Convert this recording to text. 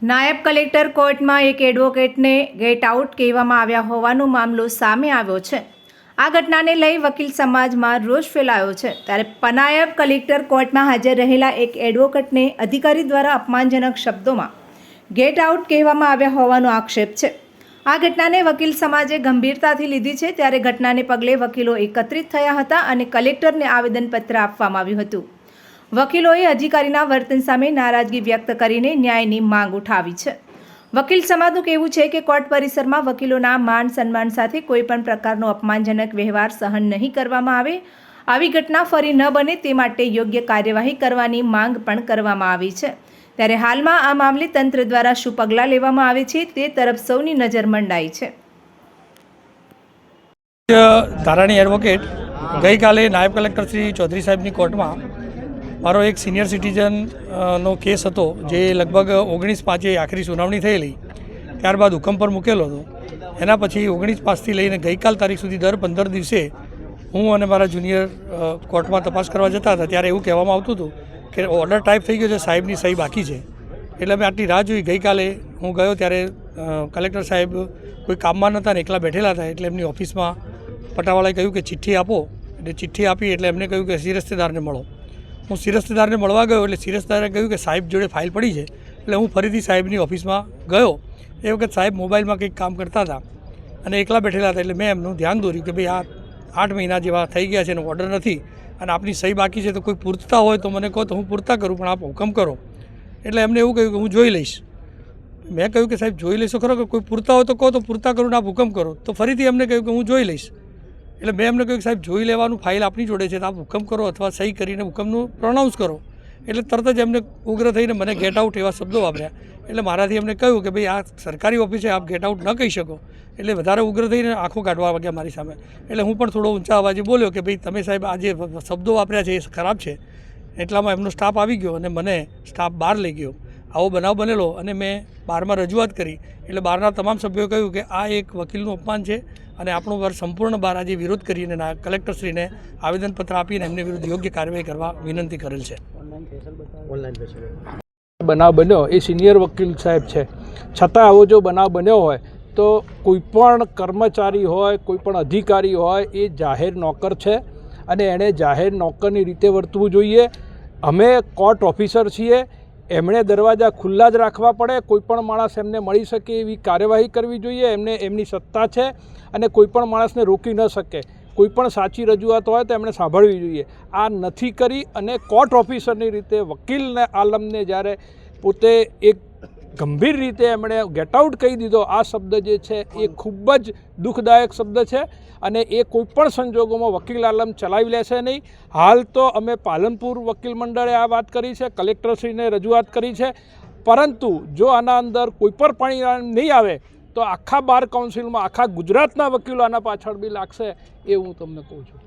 નાયબ કલેક્ટર કોર્ટમાં એક એડવોકેટને ગેટ આઉટ કહેવામાં આવ્યા હોવાનો મામલો સામે આવ્યો છે। આ ઘટનાને લઈ વકીલ સમાજમાં રોષ ફેલાયો છે। ત્યારે નાયબ કલેક્ટર કોર્ટમાં હાજર રહેલા એક એડવોકેટને અધિકારી દ્વારા અપમાનજનક શબ્દોમાં ગેટ આઉટ કહેવામાં આવ્યા હોવાનો આક્ષેપ છે। આ ઘટનાને વકીલ સમાજે ગંભીરતાથી લીધી છે। ત્યારે ઘટનાને પગલે વકીલો એકત્રિત થયા હતા અને કલેક્ટરને આવેદનપત્ર આપવામાં આવ્યું હતું। વકીલોએ અધિકારીના વર્તન સામે નારાજગી વ્યક્ત કરીને ન્યાયની માંગ ઉઠાવી છે। વકીલ સમાજનું કહેવું છે કે કોર્ટ પરિસરમાં વકીલોના માન સન્માન સાથે કોઈપણ પ્રકારનો અપમાનજનક વ્યવહાર સહન નહીં કરવામાં આવે। આવી ઘટના ફરી ન બને તે માટે યોગ્ય કાર્યવાહી કરવાની માંગ પણ કરવામાં આવી છે। ત્યારે હાલમાં આ મામલે તંત્ર દ્વારા શું પગલાં લેવામાં આવે છે તે તરફ સૌની નજર મંડાઈ છે। ધારાણી એડવોકેટ ગઈકાલે નાયબ કલેક્ટર શ્રી ચૌધરી સાહેબની કોર્ટમાં મારો એક સિનિયર સિટીઝન નો કેસ હતો, જે લગભગ 19/5 આખરી સુનાવણી થયેલી, ત્યારબાદ હુકમ પર મૂકેલો હતો। એના પછી 19/5થી લઈને ગઈકાલ તારીખ સુધી દર 15 દિવસે હું અને મારા જુનિયર કોર્ટમાં તપાસ કરવા જતા હતા। ત્યારે એવું કહેવામાં આવતું હતું કે ઓર્ડર ટાઈપ થઈ ગયો છે, સાહેબની સહી બાકી છે। એટલે અમે આટલી રાહ જોઈ। ગઈકાલે હું ગયો ત્યારે કલેક્ટર સાહેબ કોઈ કામમાં નહોતા ને એકલા બેઠેલા હતા। એટલે એમની ઓફિસમાં પટાવાળાએ કહ્યું કે ચિઠ્ઠી આપો। એટલે ચિઠ્ઠી આપી એટલે એમને કહ્યું કે શિરસ્તેદારને મળો। હું શિરસ્તેદારને મળવા ગયો એટલે શિરસ્તેદારે કહ્યું કે સાહેબ જોડે ફાઇલ પડી છે। એટલે હું ફરીથી સાહેબની ઓફિસમાં ગયો। એ વખત સાહેબ મોબાઈલમાં કંઈક કામ કરતા હતા અને એકલા બેઠેલા હતા। એટલે મેં એમનું ધ્યાન દોર્યું કે ભાઈ આ 8 મહિના જેવા થઈ ગયા છે અને ઓર્ડર નથી અને આપની સહી બાકી છે, તો કોઈ પૂરતા હોય તો મને કહો તો હું પૂરતા કરું, પણ આપ હુકમ કરો। એટલે એમને એવું કહ્યું કે હું જોઈ લઈશ। મેં કહ્યું કે સાહેબ જોઈ લઈશો ખરો, કે કોઈ પૂરતા હોય તો કહો તો પૂરતા કરું ને આપ હુકમ કરો। તો ફરીથી એમને કહ્યું કે હું જોઈ લઈશ। એટલે મેં એમને કહ્યું કે સાહેબ જોઈ લેવાનું, ફાઇલ આપની જોડે છે, તો આપ હુકમ કરો અથવા સહી કરીને હુકમનું પ્રોનાઉન્સ કરો। એટલે તરત જ એમને ઉગ્ર થઈને મને ગેટ આઉટ એવા શબ્દો વાપર્યા। એટલે મારાથી એમને કહ્યું કે ભાઈ આ સરકારી ઓફિસે આપ ગેટ આઉટ ન કહી શકો। એટલે વધારે ઉગ્ર થઈને આંખો કાઢવા વાગ્યા મારી સામે। એટલે હું પણ થોડો ઊંચા અવાજે બોલ્યો કે ભાઈ તમે સાહેબ આ જે શબ્દો વાપર્યા છે એ ખરાબ છે। એટલામાં એમનો સ્ટાફ આવી ગયો અને મને સ્ટાફ બહાર લઈ ગયો। આવો બનાવ બનેલો અને મેં બહારમાં રજૂઆત કરી। એટલે બહારના તમામ સભ્યોએ કહ્યું કે આ એક વકીલનું અપમાન છે અને આપણો વર્ગ સંપૂર્ણ બહાર આજે વિરોધ કરીને કલેક્ટરશ્રીને આવેદનપત્ર આપીને એમને વિરુદ્ધ યોગ્ય કાર્યવાહી કરવા વિનંતી કરેલ છે। બનાવ બન્યો એ સિનિયર વકીલ સાહેબ છે, છતાં આવો જો બનાવ બન્યો હોય તો કોઈપણ કર્મચારી હોય, કોઈપણ અધિકારી હોય, એ જાહેર નોકર છે અને એણે જાહેર નોકરની રીતે વર્તવું જોઈએ। અમે કોર્ટ ઓફિસર છીએ, એમણે દરવાજા ખુલ્લા જ રાખવા પડે। કોઈપણ માણસ એમને મળી શકે એવી કાર્યવાહી કરવી જોઈએ। એમને એમની સત્તા છે અને કોઈપણ માણસને રોકી ન શકે। કોઈપણ સાચી રજૂઆત હોય તો એમણે સાંભળવી જોઈએ। આ નથી કરી અને કોર્ટ ઓફિસરની રીતે વકીલને આલમને જ્યારે પોતે એક ગંભીર રીતે એમણે ગેટ આઉટ કહી દીધો, આ શબ્દ જે છે એ ખૂબ જ દુઃખદાયક શબ્દ છે અને એ કોઈપણ સંજોગોમાં વકીલ આલમ ચલાવી લેશે નહીં। હાલ તો અમે પાલનપુર વકીલ મંડળે આ વાત કરી છે, કલેક્ટરશ્રીને રજૂઆત કરી છે, પરંતુ જો આના અંદર કોઈપણ પરિણામ નહીં આવે તો આખા બાર કાઉન્સિલમાં આખા ગુજરાતના વકીલો આના પાછળ બી લાગશે, એ હું તમને કહું છું।